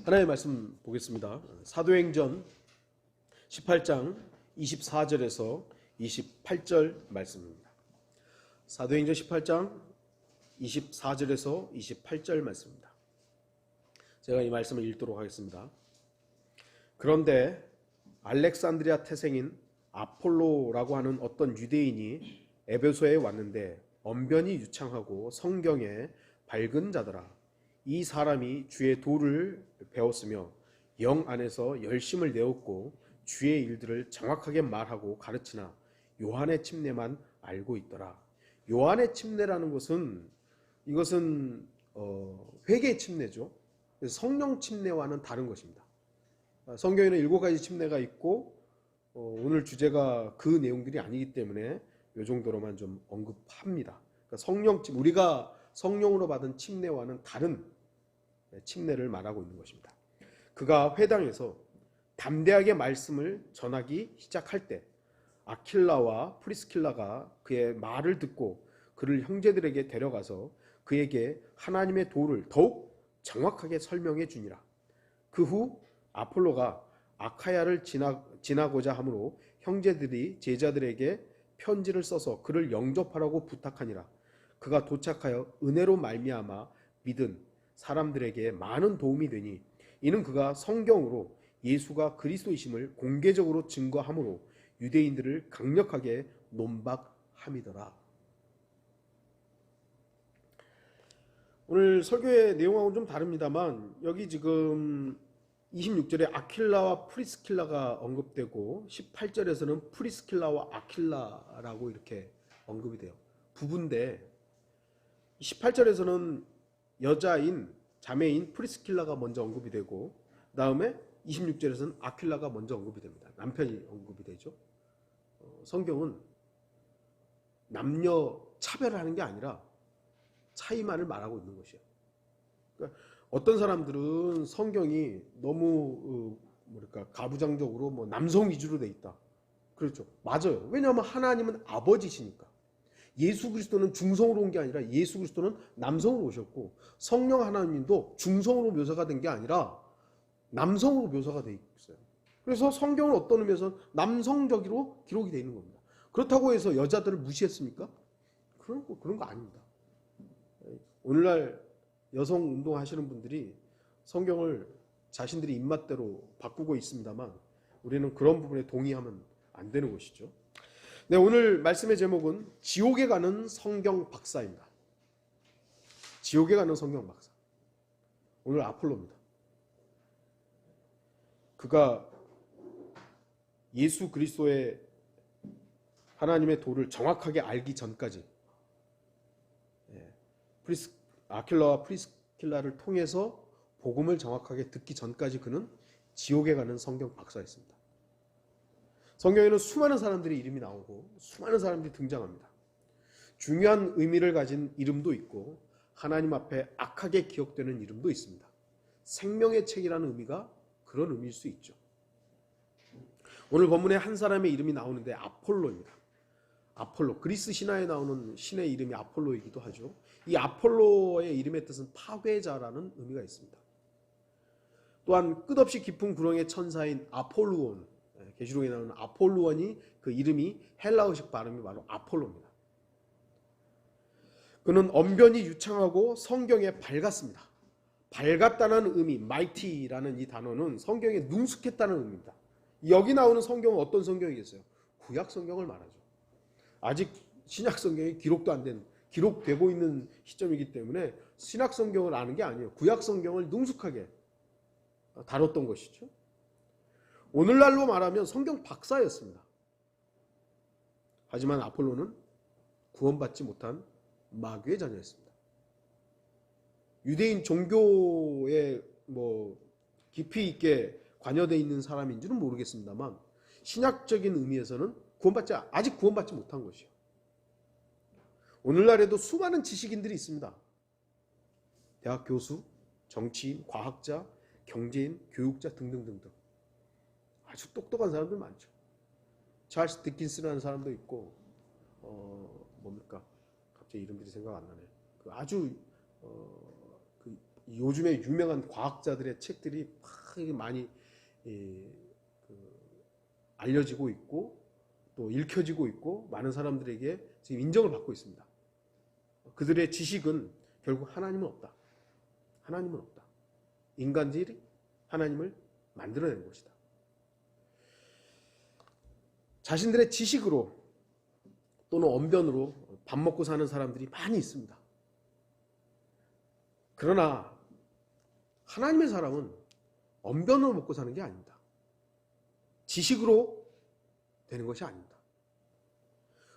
하나님의 말씀 보겠습니다. 사도행전 18장 24절에서 28절 말씀입니다. 사도행전 18장 24절에서 28절 말씀입니다. 제가 이 말씀을 읽도록 하겠습니다. 그런데 알렉산드리아 태생인 아폴로라고 하는 어떤 유대인이 에베소에 왔는데 언변이 유창하고 성경에 밝은 자더라. 이 사람이 주의 도를 배웠으며 영 안에서 열심을 내었고 주의 일들을 정확하게 말하고 가르치나 요한의 침례만 알고 있더라. 요한의 침례라는 것은 이것은 회개의 침례죠. 성령 침례와는 다른 것입니다. 성경에는 7가지 침례가 있고 오늘 주제가 그 내용들이 아니기 때문에 이 정도로만 좀 언급합니다. 그러니까 우리가 성령으로 받은 침례와는 다른 침례를 말하고 있는 것입니다. 그가 회당에서 담대하게 말씀을 전하기 시작할 때 아킬라와 프리스킬라가 그의 말을 듣고 그를 형제들에게 데려가서 그에게 하나님의 도를 더욱 정확하게 설명해 주니라. 그 후 아폴로가 아카야를 지나고자 하므로 형제들이 제자들에게 편지를 써서 그를 영접하라고 부탁하니라. 그가 도착하여 은혜로 말미암아 믿은 사람들에게 많은 도움이 되니 이는 그가 성경으로 예수가 그리스도이심을 공개적으로 증거함으로 유대인들을 강력하게 논박함이더라. 오늘 설교의 내용하고는 좀 다릅니다만 여기 지금 26절에 아킬라와 프리스킬라가 언급되고 18절에서는 프리스킬라와 아킬라라고 이렇게 언급이 돼요. 부부인데 18절에서는 여자인 자매인 프리스킬라가 먼저 언급이 되고 그 다음에 26절에서는 아킬라가 먼저 언급이 됩니다. 남편이 언급이 되죠. 성경은 남녀 차별하는 게 아니라 차이만을 말하고 있는 것이에요. 그러니까 어떤 사람들은 성경이 너무 가부장적으로 남성 위주로 돼 있다. 그렇죠. 맞아요. 왜냐하면 하나님은 아버지시니까. 예수 그리스도는 중성으로 온 게 아니라 예수 그리스도는 남성으로 오셨고 성령 하나님도 중성으로 묘사가 된 게 아니라 남성으로 묘사가 돼 있어요. 그래서 성경은 어떤 의미에서 남성적으로 기록이 되어 있는 겁니다. 그렇다고 해서 여자들을 무시했습니까? 그런 거 아닙니다. 오늘날 여성 운동하시는 분들이 성경을 자신들이 입맛대로 바꾸고 있습니다만 우리는 그런 부분에 동의하면 안 되는 것이죠. 네, 오늘 말씀의 제목은 지옥에 가는 성경 박사입니다. 지옥에 가는 성경 박사. 오늘 아폴로입니다. 그가 예수 그리스도의 하나님의 도를 정확하게 알기 전까지 아킬라와 프리스킬라를 통해서 복음을 정확하게 듣기 전까지 그는 지옥에 가는 성경 박사였습니다. 성경에는 수많은 사람들의 이름이 나오고 수많은 사람들이 등장합니다. 중요한 의미를 가진 이름도 있고 하나님 앞에 악하게 기억되는 이름도 있습니다. 생명의 책이라는 의미가 그런 의미일 수 있죠. 오늘 본문에 한 사람의 이름이 나오는데 아폴로입니다. 아폴로, 그리스 신화에 나오는 신의 이름이 아폴로이기도 하죠. 이 아폴로의 이름의 뜻은 파괴자라는 의미가 있습니다. 또한 끝없이 깊은 구렁의 천사인 아폴루온, 계시록에 나오는 아폴루온이 그 이름이 헬라어식 발음이 바로 아폴로입니다. 그는 언변이 유창하고 성경에 밝았습니다. 밝았다는 의미, mighty라는 이 단어는 성경에 능숙했다는 의미입니다. 여기 나오는 성경은 어떤 성경이겠어요? 구약 성경을 말하죠. 아직 신약 성경이 기록되고 있는 시점이기 때문에 신약 성경을 아는 게 아니에요. 구약 성경을 능숙하게 다뤘던 것이죠. 오늘날로 말하면 성경 박사였습니다. 하지만 아폴로는 구원받지 못한 마귀의 자녀였습니다. 유대인 종교에 깊이 있게 관여되어 있는 사람인지는 모르겠습니다만 신약적인 의미에서는 아직 구원받지 못한 것이요. 오늘날에도 수많은 지식인들이 있습니다. 대학 교수, 정치인, 과학자, 경제인, 교육자 등등등등. 아주 똑똑한 사람들 많죠. 찰스 디킨스라는 사람도 있고 갑자기 이름들이 생각 안 나네. 아주 요즘에 유명한 과학자들의 책들이 많이 알려지고 있고 또 읽혀지고 있고 많은 사람들에게 지금 인정을 받고 있습니다. 그들의 지식은 결국 하나님은 없다. 하나님은 없다. 인간들이 하나님을 만들어낸 것이다. 자신들의 지식으로 또는 언변으로 밥 먹고 사는 사람들이 많이 있습니다. 그러나 하나님의 사람은 언변으로 먹고 사는 게 아닙니다. 지식으로 되는 것이 아닙니다.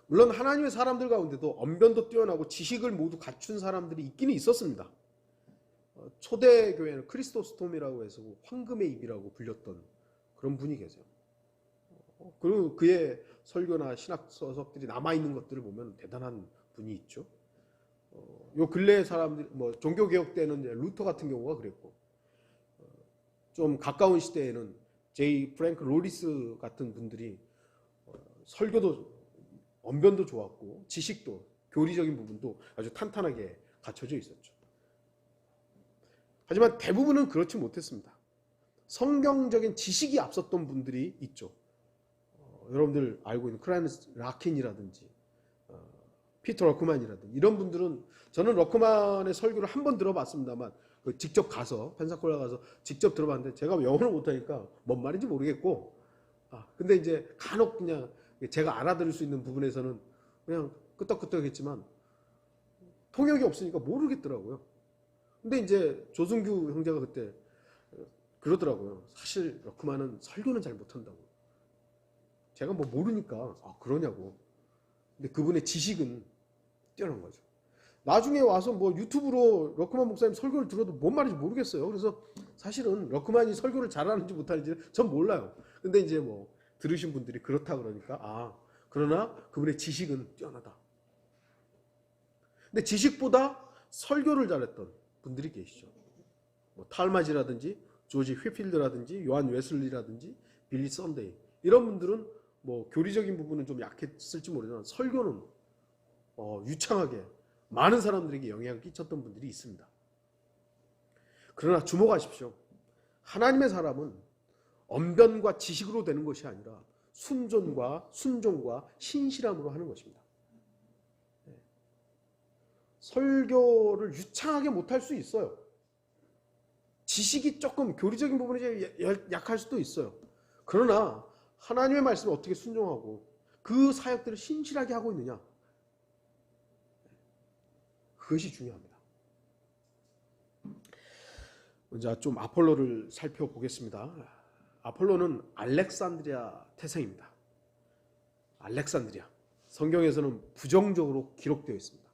물론 하나님의 사람들 가운데도 언변도 뛰어나고 지식을 모두 갖춘 사람들이 있기는 있었습니다. 초대교회는 크리스토스톰이라고 해서 황금의 입이라고 불렸던 그런 분이 계세요. 그리고 그의 설교나 신학 서적들이 남아있는 것들을 보면 대단한 분이 있죠. 요 근래 사람들, 종교개혁 때는 루터 같은 경우가 그랬고, 좀 가까운 시대에는 제이 프랭크 로리스 같은 분들이 설교도 언변도 좋았고 지식도 교리적인 부분도 아주 탄탄하게 갖춰져 있었죠. 하지만 대부분은 그렇지 못했습니다. 성경적인 지식이 앞섰던 분들이 있죠. 여러분들 알고 있는 크라이스 라킨이라든지 피터 러크만이라든지 이런 분들은, 저는 러크만의 설교를 한 번 들어봤습니다만 직접 가서 펜사콜라 가서 직접 들어봤는데 제가 영어를 못하니까 뭔 말인지 모르겠고, 근데 이제 간혹 그냥 제가 알아들을 수 있는 부분에서는 그냥 끄떡끄떡했지만 통역이 없으니까 모르겠더라고요. 근데 이제 조승규 형제가 그때 그러더라고요. 사실 러크만은 설교는 잘 못한다고. 제가 뭐 모르니까 그러냐고. 근데 그분의 지식은 뛰어난 거죠. 나중에 와서 뭐 유튜브로 러크만 목사님 설교를 들어도 뭔 말인지 모르겠어요. 그래서 사실은 러크만이 설교를 잘하는지 못하는지 전 몰라요. 근데 이제 뭐 들으신 분들이 그렇다 그러니까 그러나 그분의 지식은 뛰어나다. 근데 지식보다 설교를 잘했던 분들이 계시죠. 뭐 탈마지라든지 조지 휘필드라든지 요한 웨슬리라든지 빌리 썬데이, 이런 분들은 뭐 교리적인 부분은 좀 약했을지 모르지만 설교는 유창하게 많은 사람들에게 영향을 끼쳤던 분들이 있습니다. 그러나 주목하십시오. 하나님의 사람은 언변과 지식으로 되는 것이 아니라 순종과 신실함으로 하는 것입니다. 설교를 유창하게 못할 수 있어요. 지식이 조금 교리적인 부분이 약할 수도 있어요. 그러나 하나님의 말씀을 어떻게 순종하고 그 사역들을 신실하게 하고 있느냐, 그것이 중요합니다. 먼저 좀 아폴로를 살펴보겠습니다. 아폴로는 알렉산드리아 태생입니다. 알렉산드리아. 성경에서는 부정적으로 기록되어 있습니다.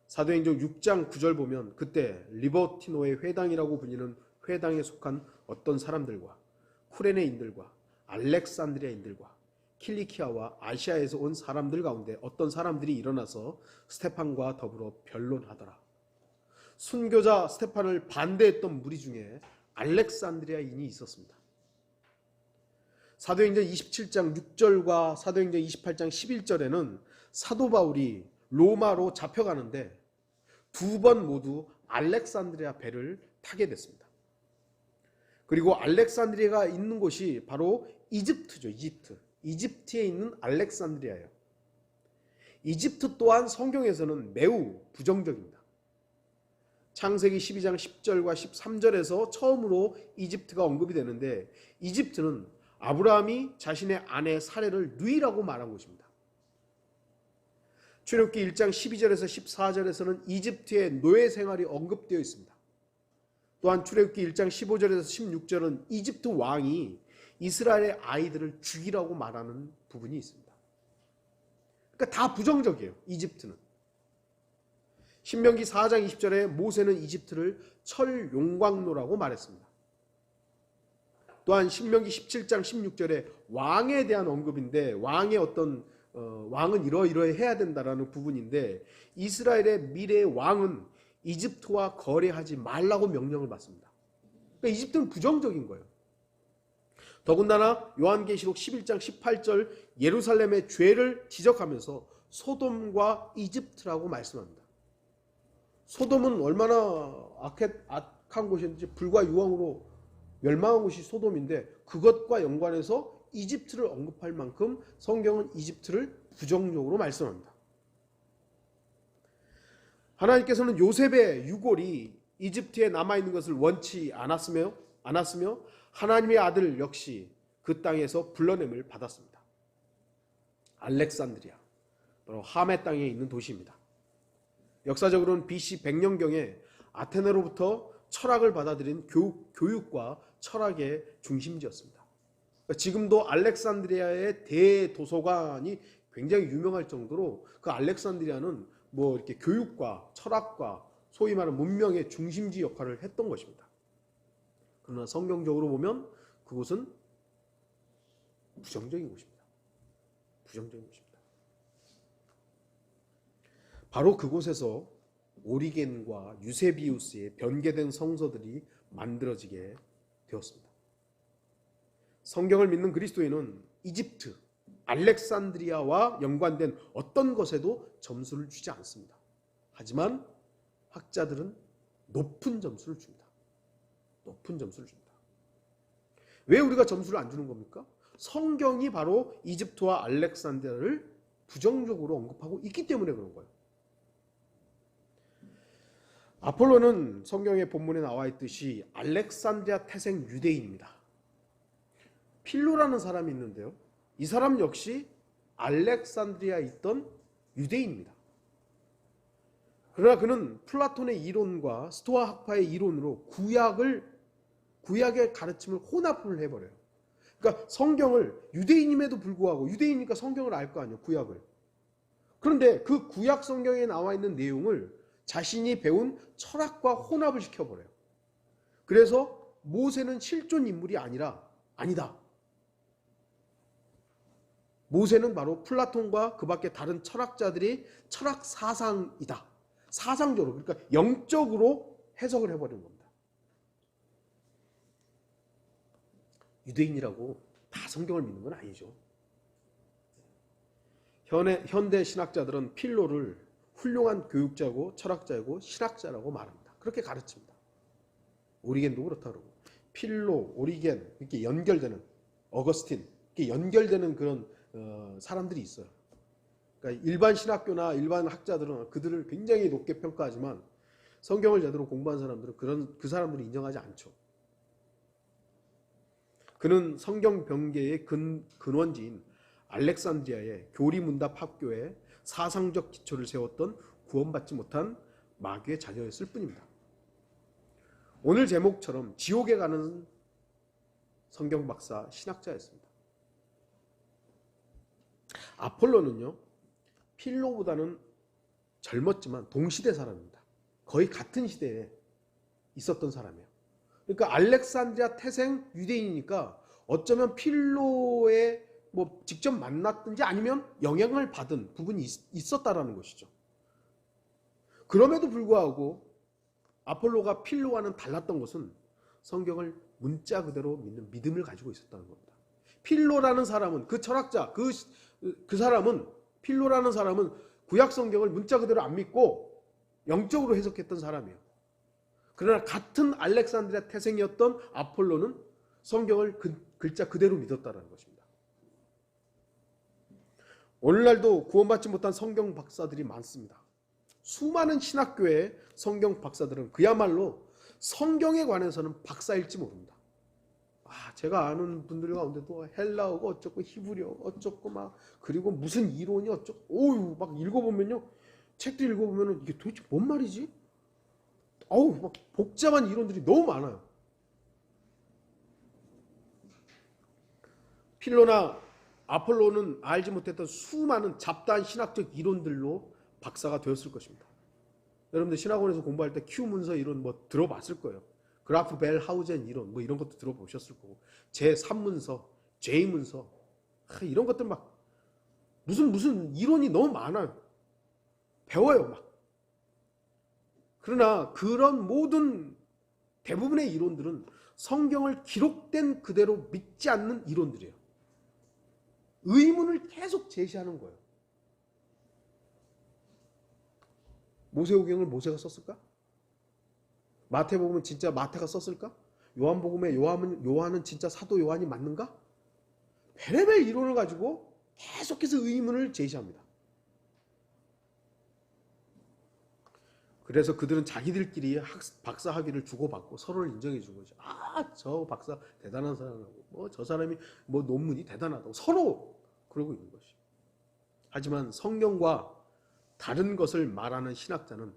사도행전 6장 9절 보면 그때 리버티노의 회당이라고 불리는 회당에 속한 어떤 사람들과 쿠레네인들과 알렉산드리아인들과 킬리키아와 아시아에서 온 사람들 가운데 어떤 사람들이 일어나서 스테판과 더불어 변론하더라. 순교자 스테판을 반대했던 무리 중에 알렉산드리아인이 있었습니다. 사도행전 27장 6절과 사도행전 28장 11절에는 사도 바울이 로마로 잡혀가는데 두 번 모두 알렉산드리아 배를 타게 됐습니다. 그리고 알렉산드리아가 있는 곳이 바로 이집트죠. 이집트에 있는 알렉산드리아예요. 이집트 또한 성경에서는 매우 부정적입니다. 창세기 12장 10절과 13절에서 처음으로 이집트가 언급이 되는데, 이집트는 아브라함이 자신의 아내 사레를 누이라고 말한 곳입니다. 출애굽기 1장 12절에서 14절에서는 이집트의 노예 생활이 언급되어 있습니다. 또한 출애굽기 1장 15절에서 16절은 이집트 왕이 이스라엘의 아이들을 죽이라고 말하는 부분이 있습니다. 그러니까 다 부정적이에요. 이집트는. 신명기 4장 20절에 모세는 이집트를 철용광로라고 말했습니다. 또한 신명기 17장 16절에 왕에 대한 언급인데, 왕의 왕은 이러이러해야 된다라는 부분인데, 이스라엘의 미래의 왕은 이집트와 거래하지 말라고 명령을 받습니다. 그러니까 이집트는 부정적인 거예요. 더군다나 요한계시록 11장 18절 예루살렘의 죄를 지적하면서 소돔과 이집트라고 말씀합니다. 소돔은 얼마나 악한 곳이었는지 불과 유황으로 멸망한 곳이 소돔인데 그것과 연관해서 이집트를 언급할 만큼 성경은 이집트를 부정적으로 말씀합니다. 하나님께서는 요셉의 유골이 이집트에 남아있는 것을 원치 않았으며 하나님의 아들 역시 그 땅에서 불러냄을 받았습니다. 알렉산드리아, 바로 함의 땅에 있는 도시입니다. 역사적으로는 BC 100년경에 아테네로부터 철학을 받아들인 교육과 철학의 중심지였습니다. 지금도 알렉산드리아의 대도서관이 굉장히 유명할 정도로 그 알렉산드리아는 뭐 이렇게 교육과 철학과 소위 말하는 문명의 중심지 역할을 했던 것입니다. 그러나 성경적으로 보면 그곳은 부정적인 곳입니다. 부정적인 곳입니다. 바로 그곳에서 오리겐과 유세비우스의 변개된 성서들이 만들어지게 되었습니다. 성경을 믿는 그리스도인은 이집트, 알렉산드리아와 연관된 어떤 것에도 점수를 주지 않습니다. 하지만 학자들은 높은 점수를 줍니다. 높은 점수를 줍니다. 왜 우리가 점수를 안 주는 겁니까? 성경이 바로 이집트와 알렉산드리아를 부정적으로 언급하고 있기 때문에 그런 거예요. 아폴로는 성경의 본문에 나와 있듯이 알렉산드리아 태생 유대인입니다. 필로라는 사람이 있는데요. 이 사람 역시 알렉산드리아에 있던 유대인입니다. 그러나 그는 플라톤의 이론과 스토아 학파의 이론으로 구약의 가르침을 혼합을 해버려요. 그러니까 성경을 유대인임에도 불구하고 유대인이니까 성경을 알 거 아니에요. 구약을. 그런데 그 구약 성경에 나와 있는 내용을 자신이 배운 철학과 혼합을 시켜버려요. 그래서 모세는 실존 인물이 아니다. 모세는 바로 플라톤과 그 밖에 다른 철학자들이 철학 사상이다. 사상적으로, 그러니까 영적으로 해석을 해버리는 겁니다. 유대인이라고 다 성경을 믿는 건 아니죠. 현대 신학자들은 필로를 훌륭한 교육자고 철학자이고 신학자라고 말합니다. 그렇게 가르칩니다. 오리겐도 그렇다 그러고 필로, 오리겐 이렇게 연결되는 어거스틴 이렇게 연결되는 그런 사람들이 있어요. 그러니까 일반 신학교나 일반 학자들은 그들을 굉장히 높게 평가하지만 성경을 제대로 공부한 사람들은 그 사람들을 인정하지 않죠. 그는 성경 변개의 근원지인 알렉산드리아의 교리문답 학교에 사상적 기초를 세웠던 구원받지 못한 마귀의 자녀였을 뿐입니다. 오늘 제목처럼 지옥에 가는 성경 박사 신학자였습니다. 아폴로는요, 필로보다는 젊었지만 동시대 사람입니다. 거의 같은 시대에 있었던 사람이에요. 그러니까 알렉산드리아 태생 유대인이니까 어쩌면 필로의 뭐 직접 만났든지 아니면 영향을 받은 부분이 있었다라는 것이죠. 그럼에도 불구하고 아폴로가 필로와는 달랐던 것은 성경을 문자 그대로 믿는 믿음을 가지고 있었다는 겁니다. 필로라는 사람은 그 철학자 그 사람은 필로라는 사람은 구약 성경을 문자 그대로 안 믿고 영적으로 해석했던 사람이에요. 그러나 같은 알렉산드리아 태생이었던 아폴로는 성경을 글자 그대로 믿었다는 것입니다. 오늘날도 구원받지 못한 성경 박사들이 많습니다. 수많은 신학교의 성경 박사들은 그야말로 성경에 관해서는 박사일지 모릅니다. 제가 아는 분들 가운데도 헬라어가 어쩌고 히브리어 어쩌고 막 그리고 무슨 이론이 어쩌고 막 읽어보면요, 책들 읽어보면 이게 도대체 뭔 말이지? 막 복잡한 이론들이 너무 많아요. 필로나 아폴로는 알지 못했던 수많은 잡다한 신학적 이론들로 박사가 되었을 것입니다. 여러분들 신학원에서 공부할 때 Q 문서 이론 뭐 들어봤을 거예요. 그라프 벨 하우젠 이론 뭐 이런 것도 들어보셨을 거고 제3문서, J문서 이런 것들 막 무슨 이론이 너무 많아요. 배워요 막. 그러나 그런 모든 대부분의 이론들은 성경을 기록된 그대로 믿지 않는 이론들이에요. 의문을 계속 제시하는 거예요. 모세오경을 모세가 썼을까? 마태복음은 진짜 마태가 썼을까? 요한복음에 요한은 진짜 사도 요한이 맞는가? 별의별 이론을 가지고 계속해서 의문을 제시합니다. 그래서 그들은 자기들끼리 박사 학위를 주고받고 서로를 인정해 준 거죠. 아, 저 박사 대단한 사람이고, 뭐 저 사람이 뭐 논문이 대단하다고 서로 그러고 있는 것이죠. 하지만 성경과 다른 것을 말하는 신학자는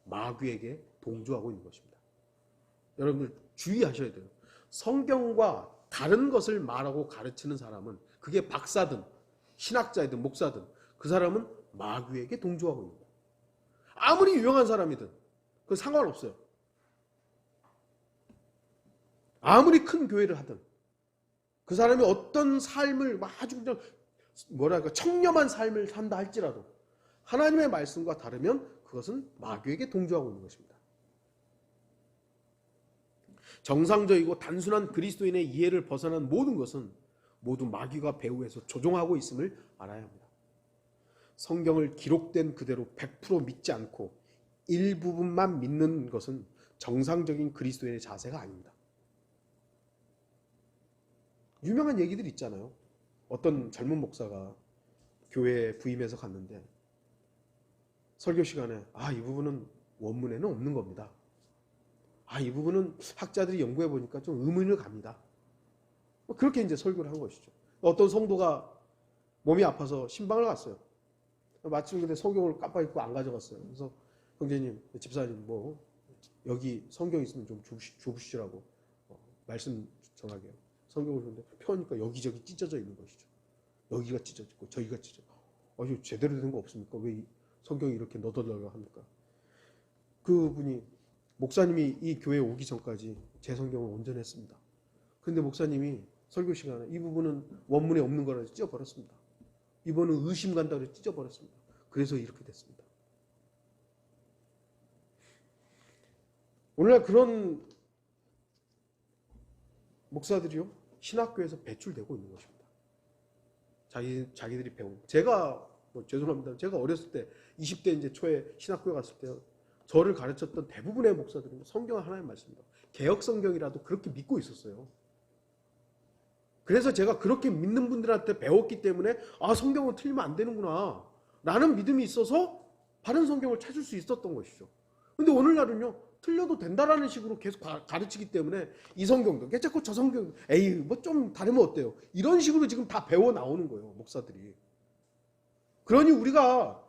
마귀에게 동조하고 있는 것입니다. 여러분들 주의하셔야 돼요. 성경과 다른 것을 말하고 가르치는 사람은 그게 박사든 신학자이든 목사든 그 사람은 마귀에게 동조하고 있는 거예요. 아무리 유명한 사람이든 그건 상관없어요. 아무리 큰 교회를 하든 그 사람이 어떤 삶을 아주 그냥 뭐랄까 청렴한 삶을 산다 할지라도 하나님의 말씀과 다르면 그것은 마귀에게 동조하고 있는 것입니다. 정상적이고 단순한 그리스도인의 이해를 벗어난 모든 것은 모두 마귀가 배후에서 조종하고 있음을 알아야 합니다. 성경을 기록된 그대로 100% 믿지 않고 일부분만 믿는 것은 정상적인 그리스도인의 자세가 아닙니다. 유명한 얘기들 있잖아요. 어떤 젊은 목사가 교회에 부임해서 갔는데 설교 시간에 이 부분은 원문에는 없는 겁니다. 이 부분은 학자들이 연구해 보니까 좀 의문을 갑니다. 그렇게 이제 설교를 한 것이죠. 어떤 성도가 몸이 아파서 신방을 갔어요. 마침 근데 성경을 깜빡 잊고 안 가져갔어요. 그래서 형제님, 집사님 뭐 여기 성경 있으면 좀 주시라고 말씀 전하게요. 성경을 보는데 펴니까 여기저기 찢어져 있는 것이죠. 여기가 찢어지고 저기가 찢어져. 제대로 된 거 없습니까? 왜 성경이 이렇게 너덜너덜 합니까? 그분이 목사님이 이 교회에 오기 전까지 제 성경을 온전했습니다. 근데 목사님이 설교 시간에 이 부분은 원문에 없는 거라서 찢어버렸습니다. 이번은 의심 간다고 해서 찢어버렸습니다. 그래서 이렇게 됐습니다. 오늘날 그런 목사들이요 신학교에서 배출되고 있는 것입니다. 자기들이 배운. 제가 죄송합니다. 제가 어렸을 때 20대 이제 초에 신학교에 갔을 때 저를 가르쳤던 대부분의 목사들은 성경은 하나님 말씀입니다. 개역 성경이라도 그렇게 믿고 있었어요. 그래서 제가 그렇게 믿는 분들한테 배웠기 때문에 성경은 틀리면 안 되는구나 라는 믿음이 있어서 바른 성경을 찾을 수 있었던 것이죠. 근데 오늘날은요 틀려도 된다라는 식으로 계속 가르치기 때문에 이 성경도 괜찮고 저 성경도 뭐 좀 다르면 어때요? 이런 식으로 지금 다 배워 나오는 거예요, 목사들이. 그러니 우리가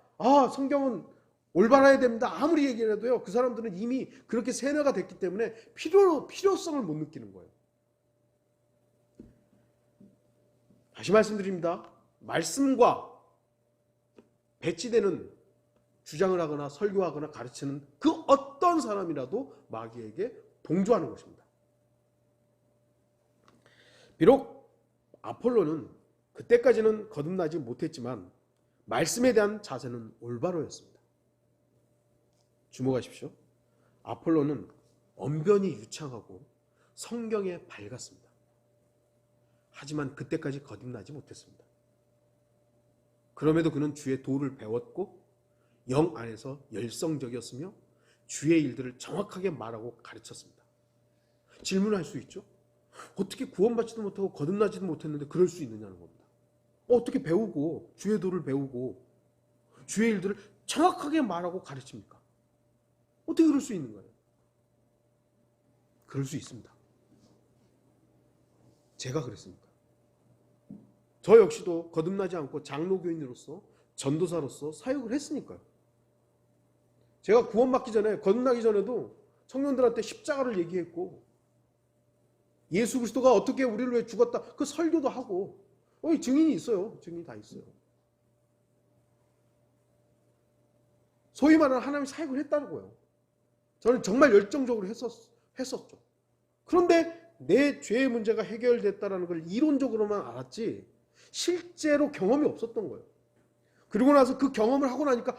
성경은 올바라야 됩니다 아무리 얘기를 해도요 그 사람들은 이미 그렇게 세뇌가 됐기 때문에 필요성을 못 느끼는 거예요. 다시 말씀드립니다. 말씀과 배치되는 주장을 하거나 설교하거나 가르치는 그 어떤 사람이라도 마귀에게 동조하는 것입니다. 비록 아폴로는 그때까지는 거듭나지 못했지만 말씀에 대한 자세는 올바로였습니다. 주목하십시오. 아폴로는 언변이 유창하고 성경에 밝았습니다. 하지만 그때까지 거듭나지 못했습니다. 그럼에도 그는 주의 도를 배웠고 영 안에서 열성적이었으며 주의 일들을 정확하게 말하고 가르쳤습니다. 질문할 수 있죠? 어떻게 구원받지도 못하고 거듭나지도 못했는데 그럴 수 있느냐는 겁니다. 어떻게 배우고 주의 도를 배우고 주의 일들을 정확하게 말하고 가르칩니까? 어떻게 그럴 수 있는 거예요? 그럴 수 있습니다. 제가 그랬습니다. 저 역시도 거듭나지 않고 장로교인으로서 전도사로서 사역을 했으니까요. 제가 구원받기 전에 거듭나기 전에도 청년들한테 십자가를 얘기했고 예수 그리스도가 어떻게 우리를 위해 죽었다 그 설교도 하고 증인이 있어요. 증인이 다 있어요. 소위 말하는 하나님의 사역을 했다는 거예요. 저는 정말 열정적으로 했었죠. 그런데 내 죄의 문제가 해결됐다는 걸 이론적으로만 알았지 실제로 경험이 없었던 거예요. 그리고 나서 그 경험을 하고 나니까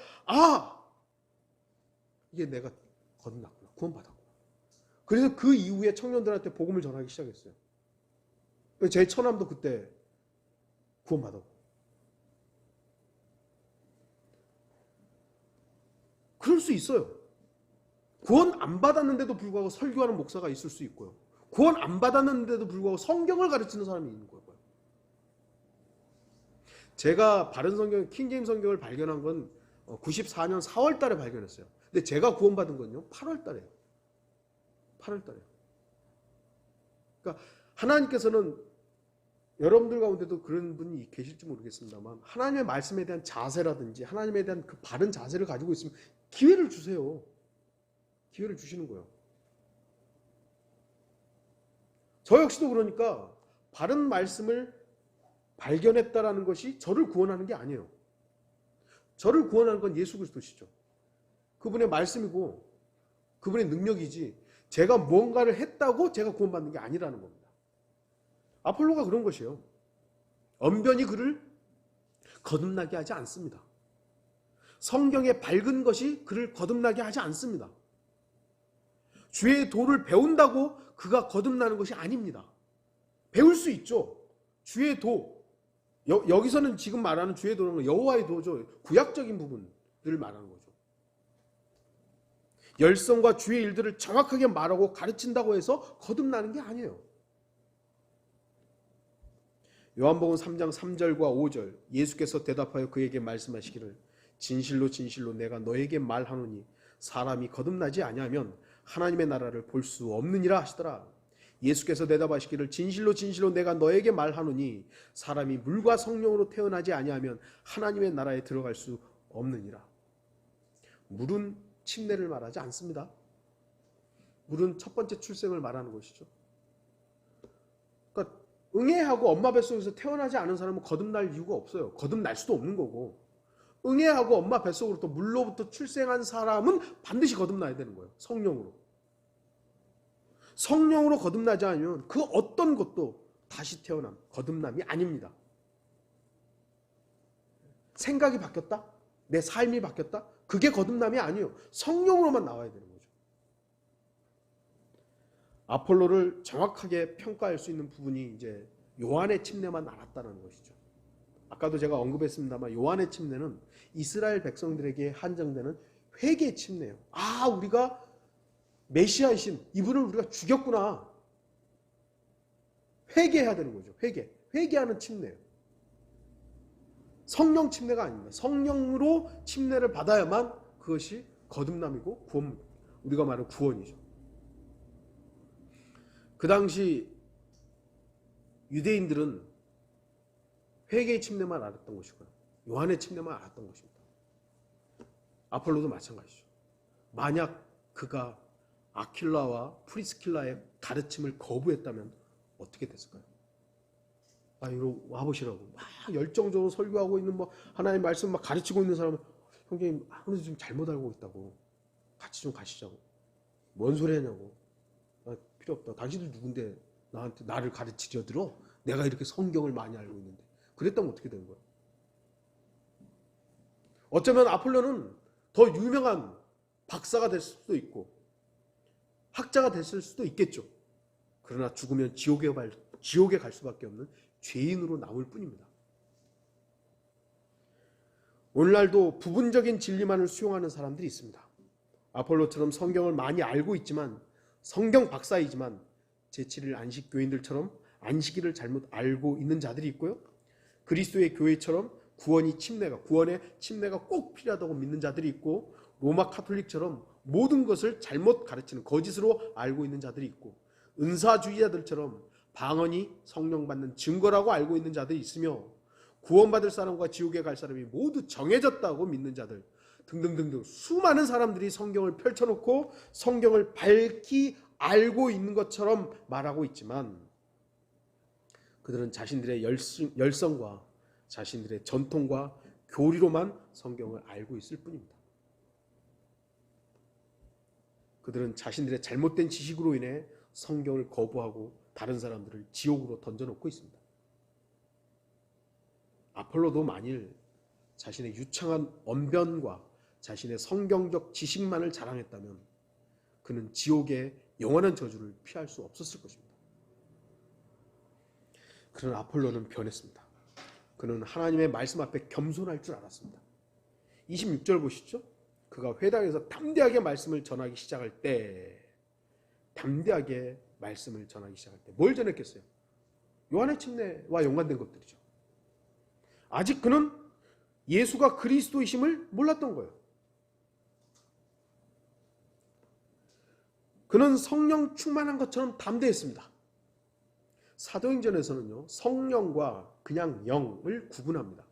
이게 내가 거듭났구나. 구원받았구나. 그래서 그 이후에 청년들한테 복음을 전하기 시작했어요. 제 처남도 그때 구원받았고. 그럴 수 있어요. 구원 안 받았는데도 불구하고 설교하는 목사가 있을 수 있고요. 구원 안 받았는데도 불구하고 성경을 가르치는 사람이 있는 거예요. 제가 바른 성경, 킹제임스 성경을 발견한 건 94년 4월 달에 발견했어요. 근데 제가 구원받은 건요, 8월 달에요. 8월 달에요. 그러니까 하나님께서는 여러분들 가운데도 그런 분이 계실지 모르겠습니다만 하나님의 말씀에 대한 자세라든지 하나님에 대한 그 바른 자세를 가지고 있으면 기회를 주세요. 기회를 주시는 거예요. 저 역시도 그러니까 바른 말씀을 발견했다라는 것이 저를 구원하는 게 아니에요. 저를 구원하는 건 예수 그리스도시죠. 그분의 말씀이고 그분의 능력이지 제가 무언가를 했다고 제가 구원받는 게 아니라는 겁니다. 아폴로가 그런 것이에요. 언변이 그를 거듭나게 하지 않습니다. 성경의 밝은 것이 그를 거듭나게 하지 않습니다. 주의 도를 배운다고 그가 거듭나는 것이 아닙니다. 배울 수 있죠. 주의 도. 여기서는 지금 말하는 주의 도는 여호와의 도죠. 구약적인 부분들을 말하는 거죠. 열성과 주의 일들을 정확하게 말하고 가르친다고 해서 거듭나는 게 아니에요. 요한복음 3장 3절과 5절 예수께서 대답하여 그에게 말씀하시기를 진실로 진실로 내가 너에게 말하노니 사람이 거듭나지 아니하면 하나님의 나라를 볼 수 없느니라 하시더라. 예수께서 대답하시기를 진실로 진실로 내가 너에게 말하노니 사람이 물과 성령으로 태어나지 아니하면 하나님의 나라에 들어갈 수 없느니라. 물은 침례를 말하지 않습니다. 물은 첫 번째 출생을 말하는 것이죠. 그러니까 응애하고 엄마 뱃속에서 태어나지 않은 사람은 거듭날 이유가 없어요. 거듭날 수도 없는 거고 응애하고 엄마 뱃속으로부터 물로부터 출생한 사람은 반드시 거듭나야 되는 거예요. 성령으로. 성령으로 거듭나지 않으면 그 어떤 것도 다시 태어남, 거듭남이 아닙니다. 생각이 바뀌었다? 내 삶이 바뀌었다? 그게 거듭남이 아니에요. 성령으로만 나와야 되는 거죠. 아폴로를 정확하게 평가할 수 있는 부분이 이제 요한의 침례만 알았다는 것이죠. 아까도 제가 언급했습니다만 요한의 침례는 이스라엘 백성들에게 한정되는 회개의 침례예요. 아, 우리가 메시아이신 이분을 우리가 죽였구나. 회개해야 되는 거죠. 회개하는 침례예요. 성령 침례가 아닙니다. 성령으로 침례를 받아야만 그것이 거듭남이고 구원, 우리가 말하는 구원이죠. 그 당시 유대인들은 회개의 침례만 알았던 것이고요. 요한의 침례만 알았던 것입니다. 아폴로도 마찬가지죠. 만약 그가 아킬라와 프리스킬라의 가르침을 거부했다면 어떻게 됐을까요? 이리로 와보시라고 막 열정적으로 설교하고 있는 뭐 하나님의 말씀 막 가르치고 있는 사람은 형님 아무래도 좀 잘못 알고 있다고 같이 좀 가시자고. 뭔 소리 하냐고. 필요 없다. 당신들 누군데 나한테 나를 가르치려 들어? 내가 이렇게 성경을 많이 알고 있는데. 그랬다면 어떻게 되는 거야? 어쩌면 아폴로는 더 유명한 박사가 될 수도 있고 학자가 됐을 수도 있겠죠. 그러나 죽으면 지옥에 갈 수밖에 없는 죄인으로 남을 뿐입니다. 오늘날도 부분적인 진리만을 수용하는 사람들이 있습니다. 아폴로처럼 성경을 많이 알고 있지만 성경 박사이지만 제7일 안식교인들처럼 안식일을 잘못 알고 있는 자들이 있고요. 그리스도의 교회처럼 구원의 침례가 꼭 필요하다고 믿는 자들이 있고 로마 카톨릭처럼 모든 것을 잘못 가르치는 거짓으로 알고 있는 자들이 있고 은사주의자들처럼 방언이 성령 받는 증거라고 알고 있는 자들이 있으며 구원받을 사람과 지옥에 갈 사람이 모두 정해졌다고 믿는 자들 등등등등 수많은 사람들이 성경을 펼쳐놓고 성경을 밝히 알고 있는 것처럼 말하고 있지만 그들은 자신들의 열성과 자신들의 전통과 교리로만 성경을 알고 있을 뿐입니다. 그들은 자신들의 잘못된 지식으로 인해 성경을 거부하고 다른 사람들을 지옥으로 던져놓고 있습니다. 아폴로도 만일 자신의 유창한 언변과 자신의 성경적 지식만을 자랑했다면 그는 지옥의 영원한 저주를 피할 수 없었을 것입니다. 그러나 아폴로는 변했습니다. 그는 하나님의 말씀 앞에 겸손할 줄 알았습니다. 26절 보시죠. 그가 회당에서 담대하게 말씀을 전하기 시작할 때, 담대하게 말씀을 전하기 시작할 때 뭘 전했겠어요? 요한의 침례와 연관된 것들이죠. 아직 그는 예수가 그리스도이심을 몰랐던 거예요. 그는 성령 충만한 것처럼 담대했습니다. 사도행전에서는요, 성령과 그냥 영을 구분합니다.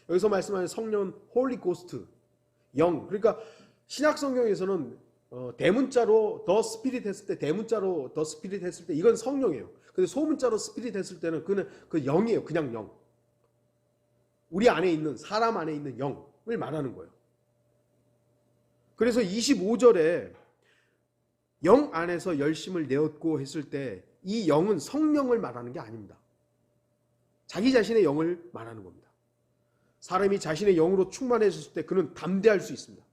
여기서 말씀하는 성령은 홀리 고스트, 영. 그러니까 신약 성경에서는 대문자로 더 스피릿 했을 때, 대문자로 더 스피릿 했을 때 이건 성령이에요. 근데 소문자로 스피릿 했을 때는 그는 그 영이에요. 그냥 영. 우리 안에 있는, 사람 안에 있는 영을 말하는 거예요. 그래서 25절에 영 안에서 열심을 내었고 했을 때 이 영은 성령을 말하는 게 아닙니다. 자기 자신의 영을 말하는 겁니다. 사람이 자신의 영으로 충만해졌을 때 그는 담대할 수 있습니다.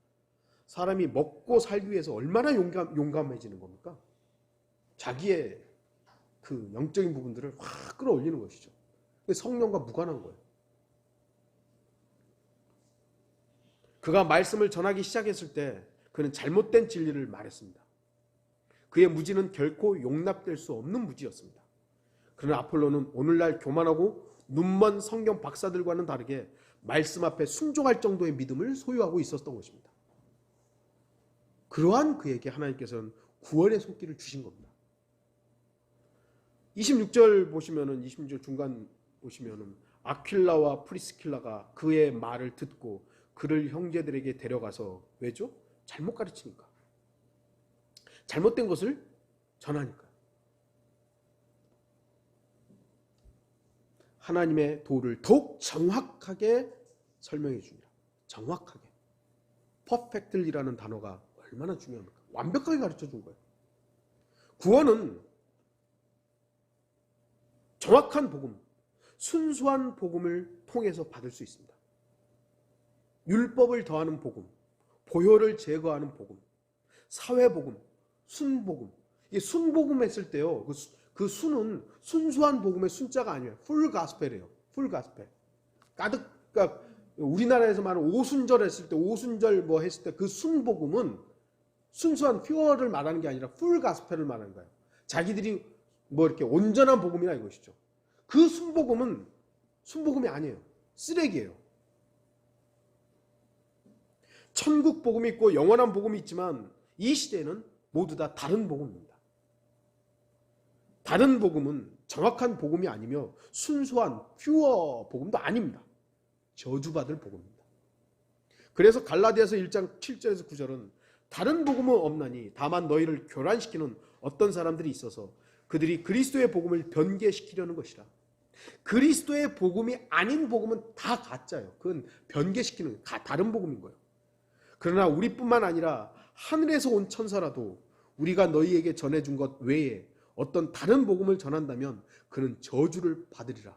사람이 먹고 살기 위해서 얼마나 용감해지는 겁니까? 자기의 그 영적인 부분들을 확 끌어올리는 것이죠. 성령과 무관한 거예요. 그가 말씀을 전하기 시작했을 때 그는 잘못된 진리를 말했습니다. 그의 무지는 결코 용납될 수 없는 무지였습니다. 그러나 아폴로는 오늘날 교만하고 눈먼 성경 박사들과는 다르게 말씀 앞에 순종할 정도의 믿음을 소유하고 있었던 것입니다. 그러한 그에게 하나님께서는 구원의 손길을 주신 겁니다. 26절 보시면은 26절 중간 보시면은 아퀴라와 프리스킬라가 그의 말을 듣고 그를 형제들에게 데려가서 왜죠? 잘못 가르치니까. 잘못된 것을 전하니까. 하나님의 도를 더욱 정확하게 설명해 줍니다. 정확하게. 퍼펙틀리라는 단어가 얼마나 중요합니까? 완벽하게 가르쳐 준 거예요. 구원은 정확한 복음, 순수한 복음을 통해서 받을 수 있습니다. 율법을 더하는 복음, 보혈을 제거하는 복음, 사회복음, 순복음. 이게 순복음 했을 때요, 그 순은 순수한 복음의 순자가 아니에요. 풀 가스펠이에요. 풀 가스펠. 가득, 그러니까 우리나라에서 말하는 오순절 했을 때, 오순절 뭐 했을 때 그 순복음은 순수한 퓨어를 말하는 게 아니라 풀 가스펠을 말하는 거예요. 자기들이 뭐 이렇게 온전한 복음이라 이것이죠. 그 순복음은 순복음이 아니에요. 쓰레기예요. 천국 복음이 있고 영원한 복음이 있지만 이 시대에는 모두 다 다른 복음입니다. 다른 복음은 정확한 복음이 아니며 순수한 퓨어 복음도 아닙니다. 저주받을 복음입니다. 그래서 갈라디아서 1장 7절에서 9절은 다른 복음은 없나니 다만 너희를 교란시키는 어떤 사람들이 있어서 그들이 그리스도의 복음을 변개시키려는 것이라. 그리스도의 복음이 아닌 복음은 다 가짜예요. 그건 변개시키는 다른 복음인 거예요. 그러나 우리뿐만 아니라 하늘에서 온 천사라도 우리가 너희에게 전해준 것 외에 어떤 다른 복음을 전한다면 그는 저주를 받으리라.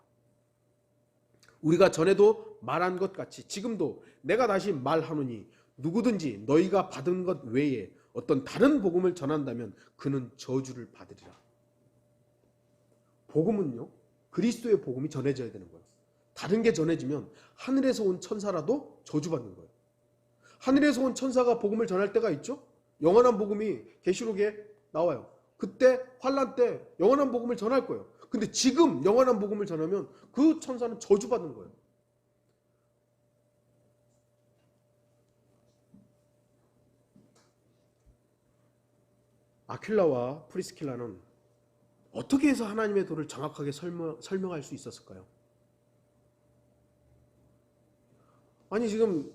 우리가 전에도 말한 것 같이 지금도 내가 다시 말하노니 누구든지 너희가 받은 것 외에 어떤 다른 복음을 전한다면 그는 저주를 받으리라. 복음은요, 그리스도의 복음이 전해져야 되는 거예요. 다른 게 전해지면 하늘에서 온 천사라도 저주받는 거예요. 하늘에서 온 천사가 복음을 전할 때가 있죠. 영원한 복음이 계시록에 나와요. 그때 환난 때 영원한 복음을 전할 거예요. 근데 지금 영원한 복음을 전하면 그 천사는 저주받는 거예요. 아퀴라와 프리스킬라는 어떻게 해서 하나님의 도를 정확하게 설명할 수 있었을까요? 아니 지금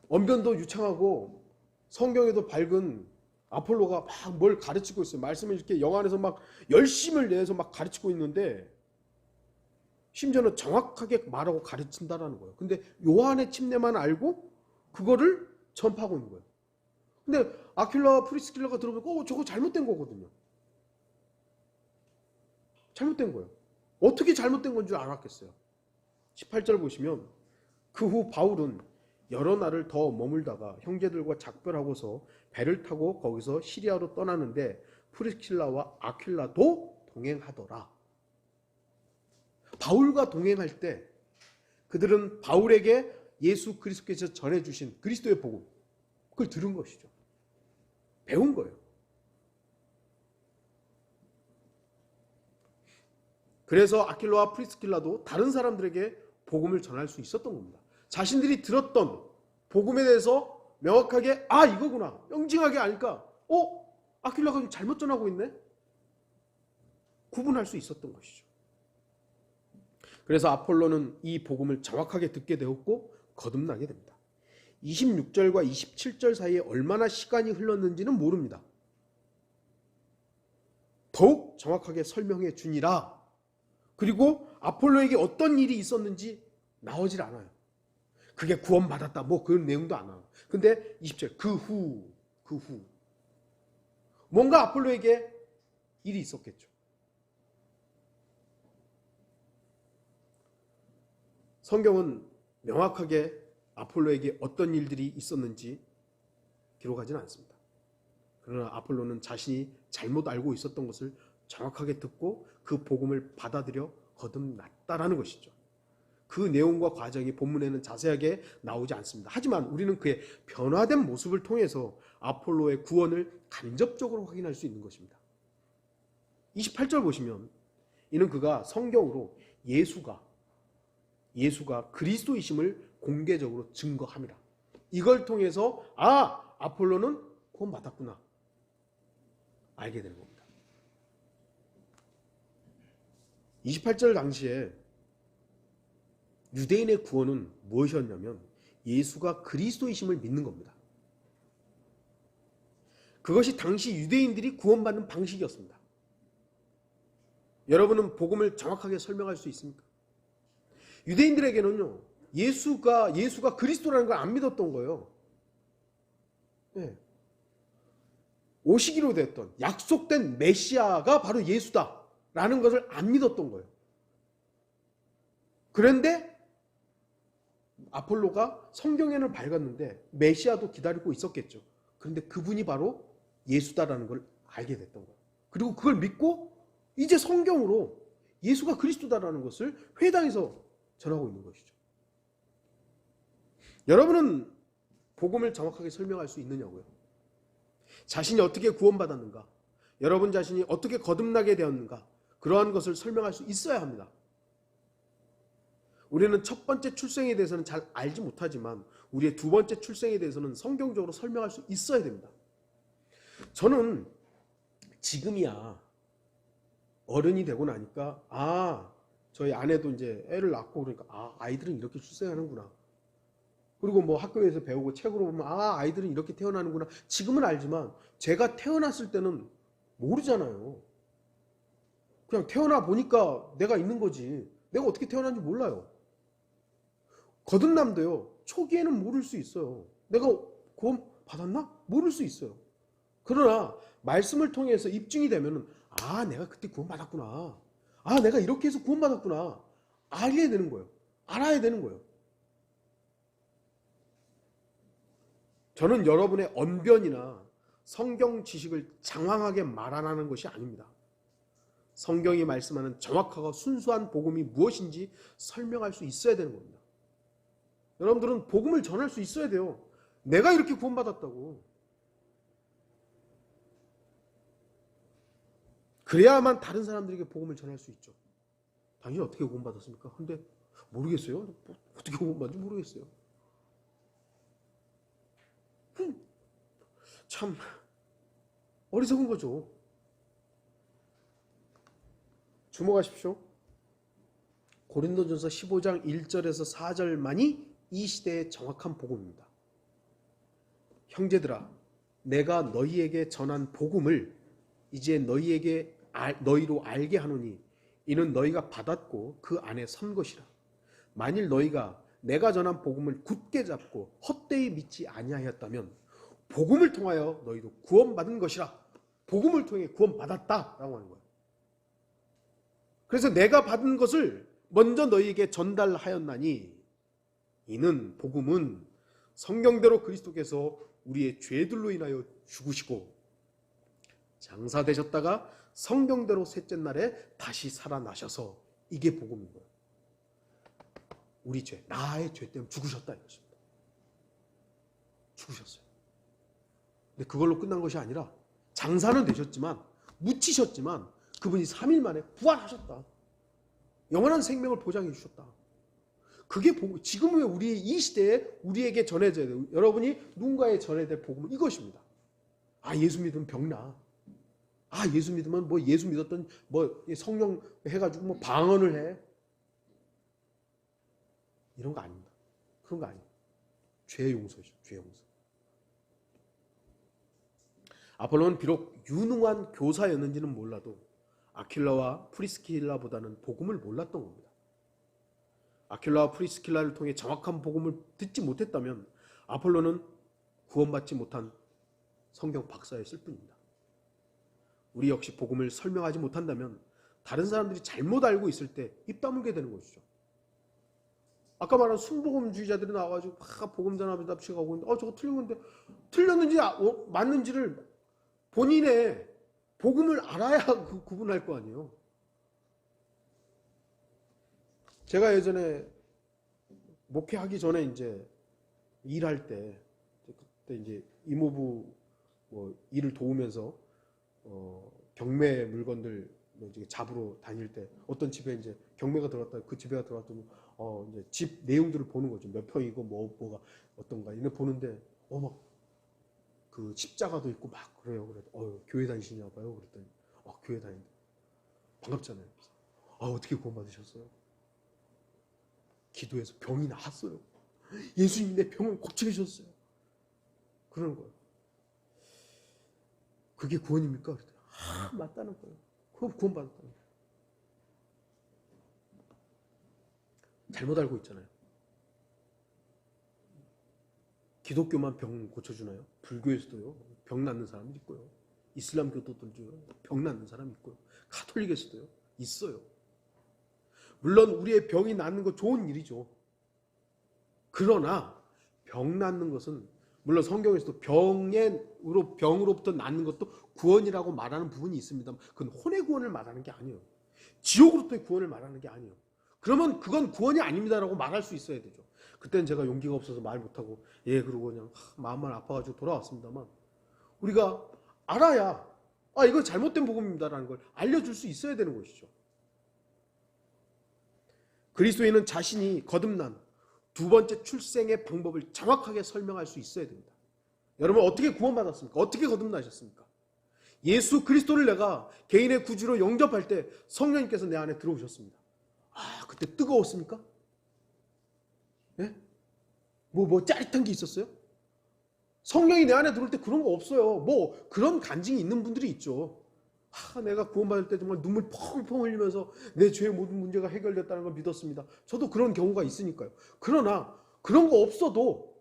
언변도 유창하고 성경에도 밝은 아폴로가 막 뭘 가르치고 있어요. 말씀을 이렇게 영안에서 막 열심을 내서 막 가르치고 있는데 심지어는 정확하게 말하고 가르친다라는 거예요. 근데 요한의 침례만 알고 그거를 전파하고 있는 거예요. 근데 아퀴라와 프리스킬라가 들어보니까 저거 잘못된 거거든요. 잘못된 거예요. 어떻게 잘못된 건 줄 알았겠어요. 18절 보시면 그 후 바울은 여러 날을 더 머물다가 형제들과 작별하고서 배를 타고 거기서 시리아로 떠나는데 프리스킬라와 아퀴라도 동행하더라. 바울과 동행할 때 그들은 바울에게 예수 그리스도께서 전해주신 그리스도의 복음, 그걸 들은 것이죠. 배운 거예요. 그래서 아킬라와 프리스킬라도 다른 사람들에게 복음을 전할 수 있었던 겁니다. 자신들이 들었던 복음에 대해서 명확하게 이거구나, 명징하게 아니까 아킬라가 좀 잘못 전하고 있네, 구분할 수 있었던 것이죠. 그래서 아폴로는 이 복음을 정확하게 듣게 되었고 거듭나게 됩니다. 26절과 27절 사이에 얼마나 시간이 흘렀는지는 모릅니다. 더욱 정확하게 설명해 주니라. 그리고 아폴로에게 어떤 일이 있었는지 나오질 않아요. 그게 구원받았다 그런 내용도 안 나와요. 근데 20절 그 후 뭔가 아폴로에게 일이 있었겠죠. 성경은 명확하게 아폴로에게 어떤 일들이 있었는지 기록하지는 않습니다. 그러나 아폴로는 자신이 잘못 알고 있었던 것을 정확하게 듣고 그 복음을 받아들여 거듭났다라는 것이죠. 그 내용과 과정이 본문에는 자세하게 나오지 않습니다. 하지만 우리는 그의 변화된 모습을 통해서 아폴로의 구원을 간접적으로 확인할 수 있는 것입니다. 28절 보시면 이는 그가 성경으로 예수가 그리스도이심을 공개적으로 증거함이라. 이걸 통해서 아폴로는 구원받았구나 알게 되는 겁니다. 28절 당시에 유대인의 구원은 무엇이었냐면 예수가 그리스도이심을 믿는 겁니다. 그것이 당시 유대인들이 구원받는 방식이었습니다. 여러분은 복음을 정확하게 설명할 수 있습니까? 유대인들에게는요, 예수가 그리스도라는 걸 안 믿었던 거예요. 네. 오시기로 됐던 약속된 메시아가 바로 예수다라는 것을 안 믿었던 거예요. 그런데 아폴로가 성경에는 밝았는데 메시아도 기다리고 있었겠죠. 그런데 그분이 바로 예수다라는 걸 알게 됐던 거예요. 그리고 그걸 믿고 이제 성경으로 예수가 그리스도다라는 것을 회당에서 전하고 있는 것이죠. 여러분은 복음을 정확하게 설명할 수 있느냐고요? 자신이 어떻게 구원받았는가? 여러분 자신이 어떻게 거듭나게 되었는가? 그러한 것을 설명할 수 있어야 합니다. 우리는 첫 번째 출생에 대해서는 잘 알지 못하지만 우리의 두 번째 출생에 대해서는 성경적으로 설명할 수 있어야 됩니다. 저는 지금이야 어른이 되고 나니까 저희 아내도 이제 애를 낳고 그러니까 아이들은 이렇게 출생하는구나. 그리고 학교에서 배우고 책으로 보면 아이들은 이렇게 태어나는구나. 지금은 알지만 제가 태어났을 때는 모르잖아요. 그냥 태어나 보니까 내가 있는 거지. 내가 어떻게 태어난지 몰라요. 거듭남도요. 초기에는 모를 수 있어요. 내가 구원 받았나? 모를 수 있어요. 그러나 말씀을 통해서 입증이 되면은 내가 그때 구원 받았구나. 내가 이렇게 해서 구원 받았구나. 알게 되는 거예요. 알아야 되는 거예요. 저는 여러분의 언변이나 성경 지식을 장황하게 말하라는 것이 아닙니다. 성경이 말씀하는 정확하고 순수한 복음이 무엇인지 설명할 수 있어야 되는 겁니다. 여러분들은 복음을 전할 수 있어야 돼요. 내가 이렇게 구원받았다고. 그래야만 다른 사람들에게 복음을 전할 수 있죠. 당신이 어떻게 구원받았습니까? 근데 모르겠어요. 어떻게 구원받는지 모르겠어요. 참 어리석은 거죠. 주목하십시오. 고린도전서 15장 1절에서 4절만이 이 시대의 정확한 복음입니다. 형제들아, 내가 너희에게 전한 복음을 이제 너희로 알게 하노니 이는 너희가 받았고 그 안에 선 것이라. 만일 너희가 내가 전한 복음을 굳게 잡고 헛되이 믿지 아니하였다면 복음을 통하여 너희도 구원받은 것이라. 복음을 통해 구원받았다라고 하는 거예요. 그래서 내가 받은 것을 먼저 너희에게 전달하였나니 이는 복음은 성경대로 그리스도께서 우리의 죄들로 인하여 죽으시고 장사되셨다가 성경대로 셋째 날에 다시 살아나셔서 이게 복음인 거예요. 우리 죄, 나의 죄 때문에 죽으셨다 이것입니다. 죽으셨어요. 근데 그걸로 끝난 것이 아니라 장사는 되셨지만 묻히셨지만 그분이 3일 만에 부활하셨다. 영원한 생명을 보장해 주셨다. 그게 지금 왜 우리 이 시대에 우리에게 전해져야 돼요. 여러분이 누군가에 전해야 될 복음은 이것입니다. 아, 예수 믿으면 병나. 아, 예수 믿으면 뭐 예수 믿었던 뭐 성령 해가지고 뭐 방언을 해. 이런 거 아닙니다. 그런 거 아니에요. 죄 용서죠. 죄 용서. 아폴로는 비록 유능한 교사였는지는 몰라도 아킬라와 프리스킬라보다는 복음을 몰랐던 겁니다. 아킬라와 프리스킬라를 통해 정확한 복음을 듣지 못했다면 아폴로는 구원받지 못한 성경 박사였을 뿐입니다. 우리 역시 복음을 설명하지 못한다면 다른 사람들이 잘못 알고 있을 때 입 다물게 되는 것이죠. 아까 말한 순복음주의자들이 나와가지고 막 복음 전합니다 하고 있는데 저거 틀린 건데 틀렸는지 맞는지를 본인의 복음을 알아야 구분할 거 아니에요. 제가 예전에 목회하기 전에 이제 일할 때 그때 이제 이모부 뭐 일을 도우면서 경매 물건들 이제 잡으러 다닐 때 어떤 집에 이제 경매가 들어왔다 그 집에 들어왔더니 이제 집 내용들을 보는 거죠. 몇 평이고 뭐가 어떤가 이런 보는데 막 그 십자가도 있고 막 그래요. 그래서 교회 다니시냐 봐요. 그랬더니 교회 다닌다. 반갑잖아요. 어떻게 구원받으셨어요? 기도해서 병이 나았어요. 예수님이 내 병을 고쳐주셨어요. 그러는 거예요. 그게 구원입니까? 그랬더니 맞다는 거예요. 그럼 구원받았다는 거예요. 잘못 알고 있잖아요. 기독교만 병 고쳐주나요? 불교에서도요. 병 낫는 사람이 있고요. 이슬람 교도들도요. 병 낫는 사람이 있고요. 가톨릭에서도요. 있어요. 물론 우리의 병이 낫는 거 좋은 일이죠. 그러나 병 낫는 것은 물론 성경에서도 병으로부터 낫는 것도 구원이라고 말하는 부분이 있습니다. 그건 혼의 구원을 말하는 게 아니에요. 지옥으로부터의 구원을 말하는 게 아니에요. 그러면 그건 구원이 아닙니다라고 말할 수 있어야 되죠. 그때는 제가 용기가 없어서 말 못하고 그러고 그냥 마음만 아파가지고 돌아왔습니다만 우리가 알아야 이거 잘못된 복음입니다라는 걸 알려줄 수 있어야 되는 것이죠. 그리스도인은 자신이 거듭난 두 번째 출생의 방법을 정확하게 설명할 수 있어야 됩니다. 여러분 어떻게 구원받았습니까? 어떻게 거듭나셨습니까? 예수 그리스도를 내가 개인의 구주로 영접할 때 성령님께서 내 안에 들어오셨습니다. 그때 뜨거웠습니까? 네? 뭐 짜릿한 게 있었어요? 성령이 내 안에 들어올 때 그런 거 없어요. 그런 간증이 있는 분들이 있죠. 내가 구원받을 때 정말 눈물 펑펑 흘리면서 내 죄의 모든 문제가 해결됐다는 걸 믿었습니다. 저도 그런 경우가 있으니까요. 그러나 그런 거 없어도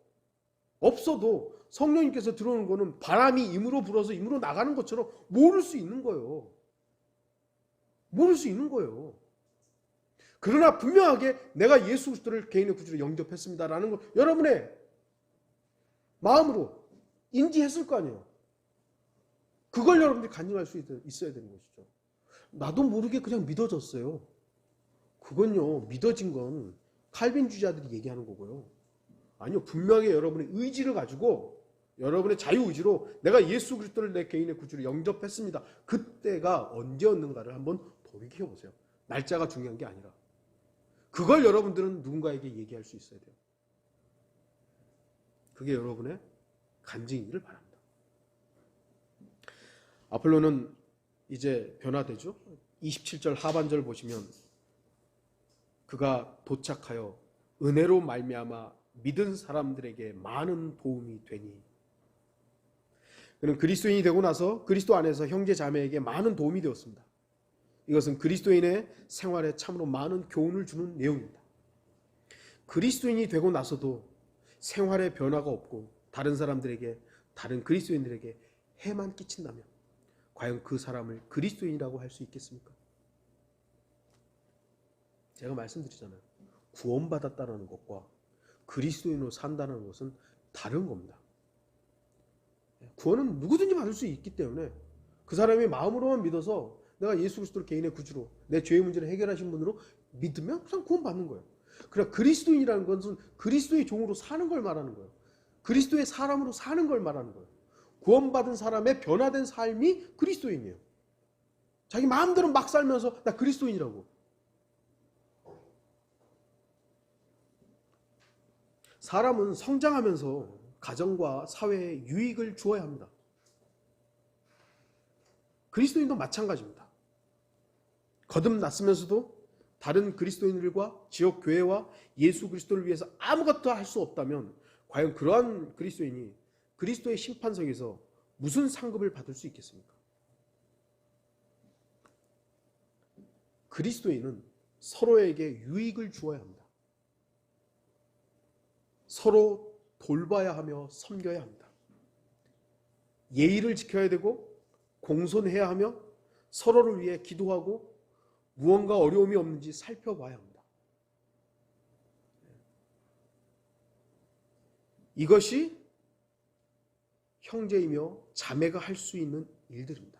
성령님께서 들어오는 거는 바람이 임으로 불어서 임으로 나가는 것처럼 모를 수 있는 거예요. 모를 수 있는 거예요. 그러나 분명하게 내가 예수 그리스도를 개인의 구주로 영접했습니다라는 걸 여러분의 마음으로 인지했을 거 아니에요. 그걸 여러분들이 간증할 수 있어야 되는 것이죠. 나도 모르게 그냥 믿어졌어요. 그건요, 믿어진 건 칼빈주의자들이 얘기하는 거고요. 아니요, 분명히 여러분의 의지를 가지고 여러분의 자유의지로 내가 예수 그리스도를 내 개인의 구주로 영접했습니다. 그때가 언제였는가를 한번 돌이켜보세요. 날짜가 중요한 게 아니라. 그걸 여러분들은 누군가에게 얘기할 수 있어야 돼요. 그게 여러분의 간증이기를 바랍니다. 아폴로는 이제 변화되죠. 27절 하반절 보시면 그가 도착하여 은혜로 말미암아 믿은 사람들에게 많은 도움이 되니 그는 그리스도인이 되고 나서 그리스도 안에서 형제 자매에게 많은 도움이 되었습니다. 이것은 그리스도인의 생활에 참으로 많은 교훈을 주는 내용입니다. 그리스도인이 되고 나서도 생활에 변화가 없고 다른 사람들에게 다른 그리스도인들에게 해만 끼친다면 과연 그 사람을 그리스도인이라고 할 수 있겠습니까? 제가 말씀드리잖아요. 구원받았다는 것과 그리스도인으로 산다는 것은 다른 겁니다. 구원은 누구든지 받을 수 있기 때문에 그 사람이 마음으로만 믿어서 내가 예수 그리스도를 개인의 구주로 내 죄의 문제를 해결하신 분으로 믿으면 그냥 구원받는 거예요. 그러나 그리스도인이라는 것은 그리스도의 종으로 사는 걸 말하는 거예요. 그리스도의 사람으로 사는 걸 말하는 거예요. 구원받은 사람의 변화된 삶이 그리스도인이에요. 자기 마음대로 막 살면서 나 그리스도인이라고. 사람은 성장하면서 가정과 사회에 유익을 주어야 합니다. 그리스도인도 마찬가지입니다. 거듭났으면서도 다른 그리스도인들과 지역 교회와 예수 그리스도를 위해서 아무것도 할 수 없다면 과연 그러한 그리스도인이 그리스도의 심판석에서 무슨 상급을 받을 수 있겠습니까? 그리스도인은 서로에게 유익을 주어야 합니다. 서로 돌봐야 하며 섬겨야 합니다. 예의를 지켜야 되고 공손해야 하며 서로를 위해 기도하고 무언가 어려움이 없는지 살펴봐야 합니다. 이것이 형제이며 자매가 할 수 있는 일들입니다.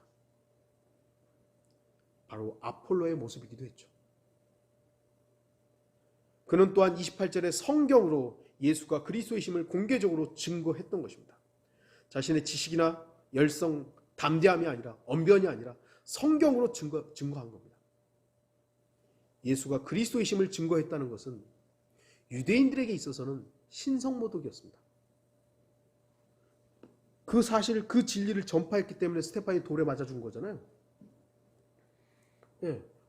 바로 아폴로의 모습이기도 했죠. 그는 또한 28절에 성경으로 예수가 그리스도이심을 공개적으로 증거했던 것입니다. 자신의 지식이나 열성, 담대함이 아니라 언변이 아니라 성경으로 증거한 겁니다. 예수가 그리스도이심을 증거했다는 것은 유대인들에게 있어서는 신성모독이었습니다. 그 사실, 그 진리를 전파했기 때문에 스테판이 돌에 맞아 죽은 거잖아요.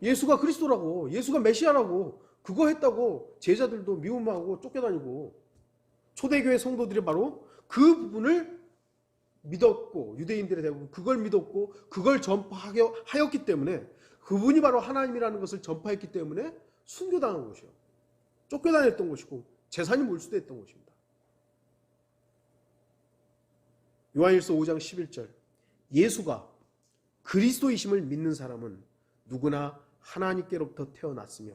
예수가 그리스도라고, 예수가 메시아라고, 그거 했다고 제자들도 미움하고 쫓겨다니고, 초대교회 성도들이 바로 그 부분을 믿었고, 유대인들의 대부분 그걸 믿었고 그걸 전파하였기 때문에, 그분이 바로 하나님이라는 것을 전파했기 때문에 순교당한 것이요, 쫓겨다녔던 것이고 재산이 몰수됐던 것입니다. 요한일서 5장 11절, 예수가 그리스도이심을 믿는 사람은 누구나 하나님께로부터 태어났으며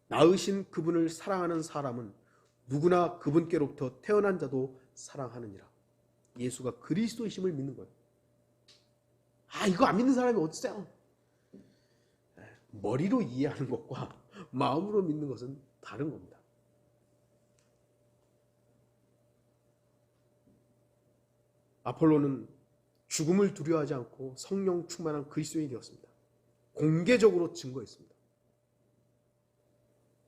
낳으신 그분을 사랑하는 사람은 누구나 그분께로부터 태어난 자도 사랑하느니라. 예수가 그리스도이심을 믿는 거예요. 이거 안 믿는 사람이 어디 있어요? 머리로 이해하는 것과 마음으로 믿는 것은 다른 겁니다. 아폴로는 죽음을 두려워하지 않고 성령 충만한 그리스도인이 되었습니다. 공개적으로 증거했습니다.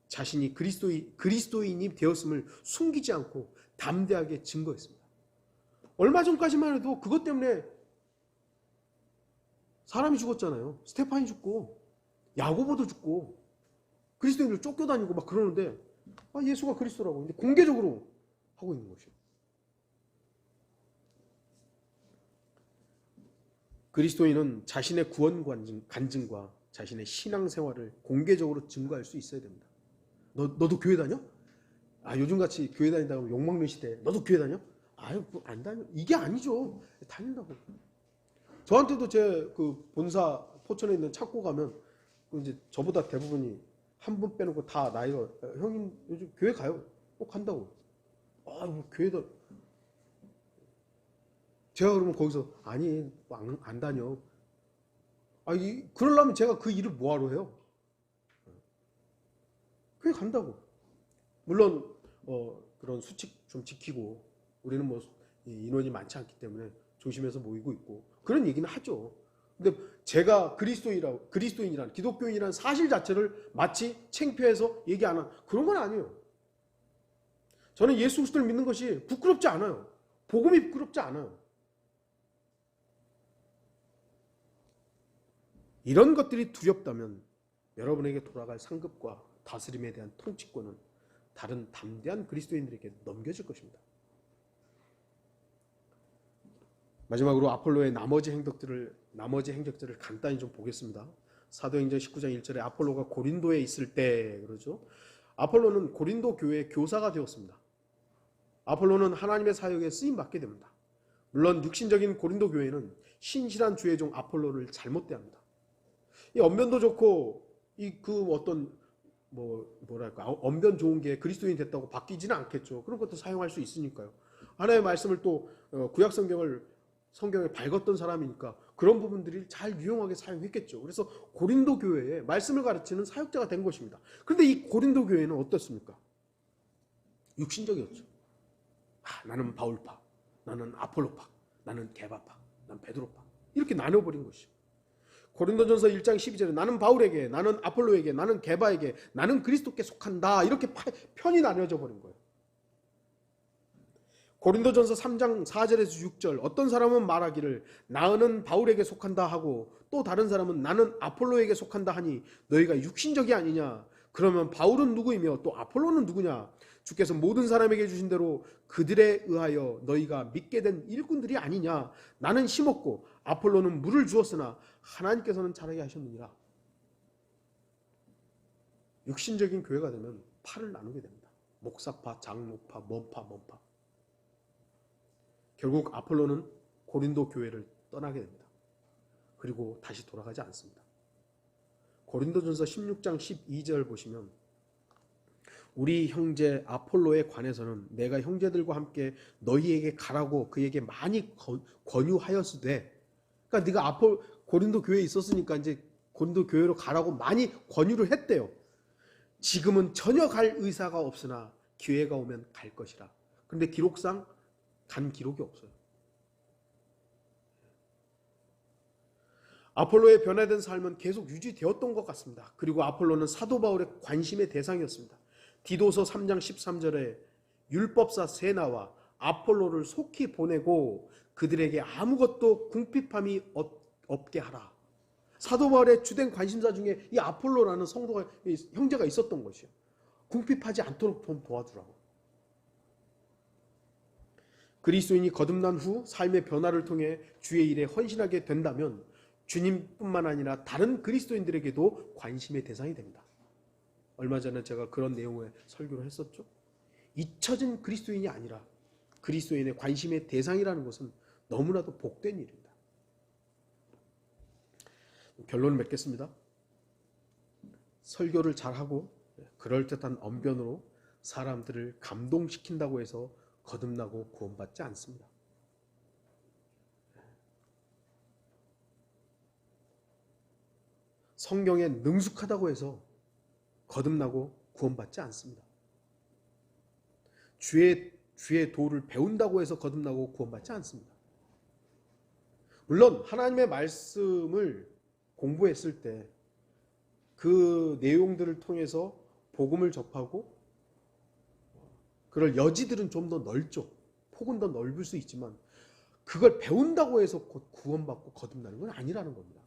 자신이 그리스도인이 되었음을 숨기지 않고 담대하게 증거했습니다. 얼마 전까지만 해도 그것 때문에 사람이 죽었잖아요. 스테판이 죽고 야고보도 죽고 그리스도인들 쫓겨다니고 막 그러는데 예수가 그리스도라고 이제 공개적으로 하고 있는 것이죠. 그리스도인은 자신의 구원 간증과 자신의 신앙생활을 공개적으로 증거할 수 있어야 됩니다. 너도 교회 다녀? 요즘같이 교회 다닌다고 욕먹는 시대에 너도 교회 다녀? 안 다녀. 이게 아니죠. 다닌다고. 저한테도 제 그 본사 포천에 있는 창고 가면 이제 저보다 대부분이 한 분 빼놓고 다 나이가, 형님 요즘 교회 가요? 간다고. 교회도. 제가 그러면 거기서 아니 안 다녀. 그러려면 제가 그 일을 뭐하러 해요? 교회 간다고. 물론 그런 수칙 좀 지키고, 우리는 뭐 인원이 많지 않기 때문에 조심해서 모이고 있고 그런 얘기는 하죠. 근데 제가 그리스도인이란, 기독교인이란 사실 자체를 마치 창피해서 얘기 안 하는 그런 건 아니에요. 저는 예수 그리스도를 믿는 것이 부끄럽지 않아요. 복음이 부끄럽지 않아요. 이런 것들이 두렵다면 여러분에게 돌아갈 상급과 다스림에 대한 통치권은 다른 담대한 그리스도인들에게 넘겨질 것입니다. 마지막으로 아폴로의 나머지 행적들을 간단히 좀 보겠습니다. 사도행전 19장 1절에 아폴로가 고린도에 있을 때 그러죠. 아폴로는 고린도 교회의 교사가 되었습니다. 아폴로는 하나님의 사역에 쓰임 받게 됩니다. 물론 육신적인 고린도 교회는 신실한 주의 종 아폴로를 잘못 대합니다. 이 언변도 좋고 언변 좋은 게 그리스도인이 됐다고 바뀌지는 않겠죠. 그런 것도 사용할 수 있으니까요. 하나님의 말씀을 또 구약 성경에 밝았던 사람이니까 그런 부분들이 잘 유용하게 사용했겠죠. 그래서 고린도 교회에 말씀을 가르치는 사역자가 된 것입니다. 그런데 이 고린도 교회는 어떻습니까? 육신적이었죠. 나는 바울파, 나는 아폴로파, 나는 개바파, 난 베드로파. 이렇게 나눠버린 것이죠. 고린도전서 1장 12절에 나는 바울에게, 나는 아폴로에게, 나는 게바에게, 나는 그리스도께 속한다. 이렇게 편이 나뉘어져 버린 거예요. 고린도전서 3장 4절에서 6절 어떤 사람은 말하기를 나는 바울에게 속한다 하고 또 다른 사람은 나는 아폴로에게 속한다 하니 너희가 육신적이 아니냐. 그러면 바울은 누구이며 또 아폴로는 누구냐. 주께서 모든 사람에게 주신 대로 그들에 의하여 너희가 믿게 된 일꾼들이 아니냐. 나는 심었고 아폴로는 물을 주었으나 하나님께서는 자라게 하셨느니라. 육신적인 교회가 되면 파를 나누게 됩니다. 목사파, 장로파, 먼파. 결국 아폴로는 고린도 교회를 떠나게 됩니다. 그리고 다시 돌아가지 않습니다. 고린도전서 16장 12절 보시면 우리 형제 아폴로에 관해서는 내가 형제들과 함께 너희에게 가라고 그에게 많이 권유하였으되, 그러니까 네가 고린도 교회에 있었으니까 이제 고린도 교회로 가라고 많이 권유를 했대요. 지금은 전혀 갈 의사가 없으나 기회가 오면 갈 것이라. 그런데 기록상 간 기록이 없어요. 아폴로의 변화된 삶은 계속 유지되었던 것 같습니다. 그리고 아폴로는 사도 바울의 관심의 대상이었습니다. 디도서 3장 13절에 율법사 세나와 아폴로를 속히 보내고 그들에게 아무것도 궁핍함이 없게 하라. 사도 바울의 주된 관심사 중에 이 아폴로라는 성도가, 형제가 있었던 것이요. 궁핍하지 않도록 좀 도와주라고. 그리스도인이 거듭난 후 삶의 변화를 통해 주의 일에 헌신하게 된다면 주님뿐만 아니라 다른 그리스도인들에게도 관심의 대상이 됩니다. 얼마 전에 제가 그런 내용의 설교를 했었죠. 잊혀진 그리스도인이 아니라 그리스도인의 관심의 대상이라는 것은 너무나도 복된 일입니다. 결론을 맺겠습니다. 설교를 잘하고 그럴듯한 언변으로 사람들을 감동시킨다고 해서 거듭나고 구원받지 않습니다. 성경에 능숙하다고 해서 거듭나고 구원받지 않습니다. 주의 도를 배운다고 해서 거듭나고 구원받지 않습니다. 물론 하나님의 말씀을 공부했을 때 그 내용들을 통해서 복음을 접하고 그럴 여지들은 좀 더 넓죠. 폭은 더 넓을 수 있지만 그걸 배운다고 해서 곧 구원받고 거듭나는 건 아니라는 겁니다.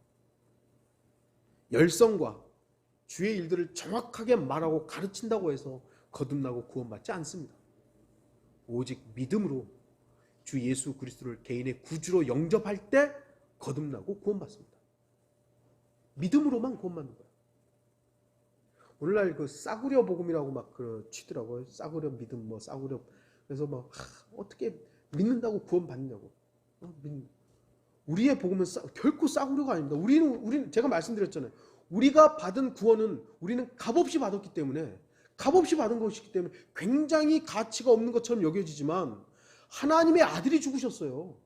열성과 주의 일들을 정확하게 말하고 가르친다고 해서 거듭나고 구원받지 않습니다. 오직 믿음으로 주 예수 그리스도를 개인의 구주로 영접할 때 거듭나고 구원받습니다. 믿음으로만 구원받는 거예요. 오늘날 그 싸구려 복음이라고 막 치더라고요. 싸구려 믿음, 싸구려. 그래서 어떻게 믿는다고 구원받느냐고. 우리의 복음은 결코 싸구려가 아닙니다. 우리는 제가 말씀드렸잖아요. 우리가 받은 구원은 우리는 값없이 받았기 때문에, 값없이 받은 것이기 때문에 굉장히 가치가 없는 것처럼 여겨지지만 하나님의 아들이 죽으셨어요.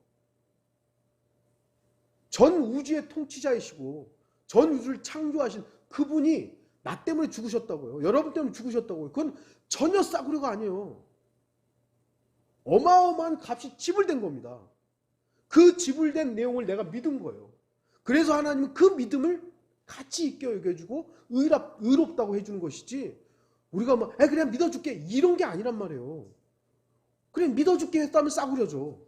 전 우주의 통치자이시고 전 우주를 창조하신 그분이 나 때문에 죽으셨다고요. 여러분 때문에 죽으셨다고요. 그건 전혀 싸구려가 아니에요. 어마어마한 값이 지불된 겁니다. 그 지불된 내용을 내가 믿은 거예요. 그래서 하나님은 그 믿음을 가치 있게 여겨주고 의롭다고 해주는 것이지, 우리가 그냥 믿어줄게 이런 게 아니란 말이에요. 그냥 믿어줄게 했다면 싸구려죠.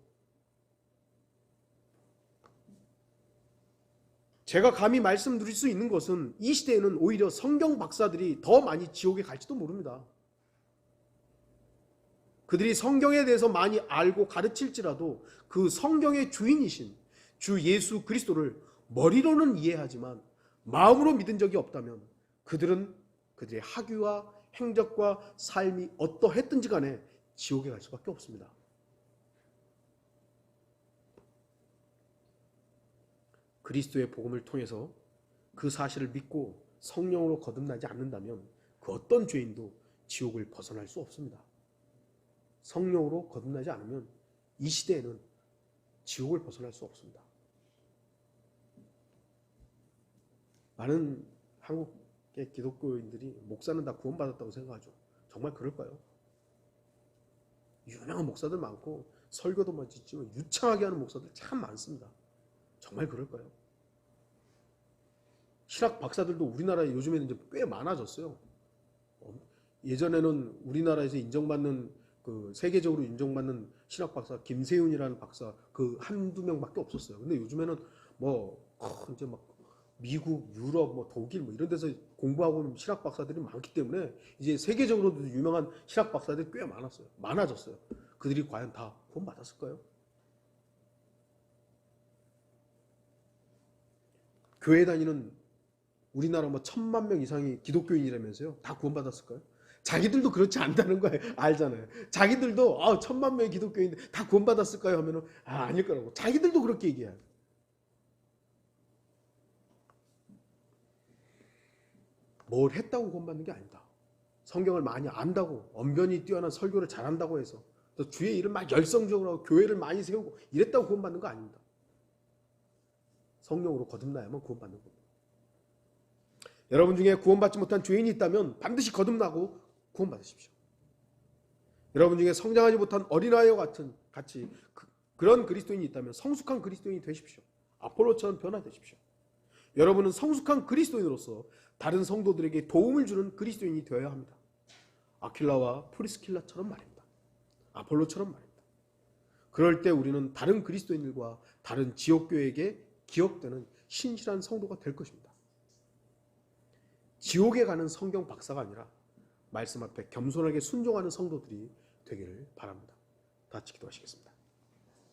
제가 감히 말씀드릴 수 있는 것은 이 시대에는 오히려 성경 박사들이 더 많이 지옥에 갈지도 모릅니다. 그들이 성경에 대해서 많이 알고 가르칠지라도 그 성경의 주인이신 주 예수 그리스도를 머리로는 이해하지만 마음으로 믿은 적이 없다면 그들은 그들의 학위와 행적과 삶이 어떠했든지 간에 지옥에 갈 수밖에 없습니다. 그리스도의 복음을 통해서 그 사실을 믿고 성령으로 거듭나지 않는다면 그 어떤 죄인도 지옥을 벗어날 수 없습니다. 성령으로 거듭나지 않으면 이 시대에는 지옥을 벗어날 수 없습니다. 많은 한국의 기독교인들이 목사는 다 구원받았다고 생각하죠. 정말 그럴까요? 유명한 목사들 많고 설교도 멋지지만 유창하게 하는 목사들 참 많습니다. 정말 그럴까요? 신학 박사들도 우리나라에 요즘에는 이제 꽤 많아졌어요. 예전에는 우리나라에서 인정받는 그 세계적으로 인정받는 신학 박사 김세윤이라는 박사 그 한두 명밖에 없었어요. 근데 요즘에는 뭐 이제 막 미국, 유럽, 뭐 독일 뭐 이런 데서 공부하고 있는 신학 박사들이 많기 때문에 이제 세계적으로도 유명한 신학 박사들이 꽤 많아졌어요. 그들이 과연 다 구원받았을까요? 교회 다니는 우리나라 뭐 1,000만 명 이상이 기독교인이라면서요. 다 구원받았을까요? 자기들도 그렇지 않다는 거 알잖아요. 자기들도 1,000만 명의 기독교인 다 구원받았을까요? 하면은 아닐 거라고. 자기들도 그렇게 얘기해요. 뭘 했다고 구원받는 게 아니다. 성경을 많이 안다고 언변이 뛰어난 설교를 잘한다고 해서 또 주의 일을 막 열성적으로 하고 교회를 많이 세우고 이랬다고 구원받는 거 아닙니다. 성령으로 거듭나야만 구원받는 겁니다. 여러분 중에 구원받지 못한 죄인이 있다면 반드시 거듭나고 구원받으십시오. 여러분 중에 성장하지 못한 어린아이와 같이 그런 그리스도인이 있다면 성숙한 그리스도인이 되십시오. 아폴로처럼 변화되십시오. 여러분은 성숙한 그리스도인으로서 다른 성도들에게 도움을 주는 그리스도인이 되어야 합니다. 아킬라와 프리스킬라처럼 말입니다. 아폴로처럼 말입니다. 그럴 때 우리는 다른 그리스도인들과 다른 지역교회에게 기억되는 신실한 성도가 될 것입니다. 지옥에 가는 성경 박사가 아니라 말씀 앞에 겸손하게 순종하는 성도들이 되기를 바랍니다. 다 같이 기도하시겠습니다.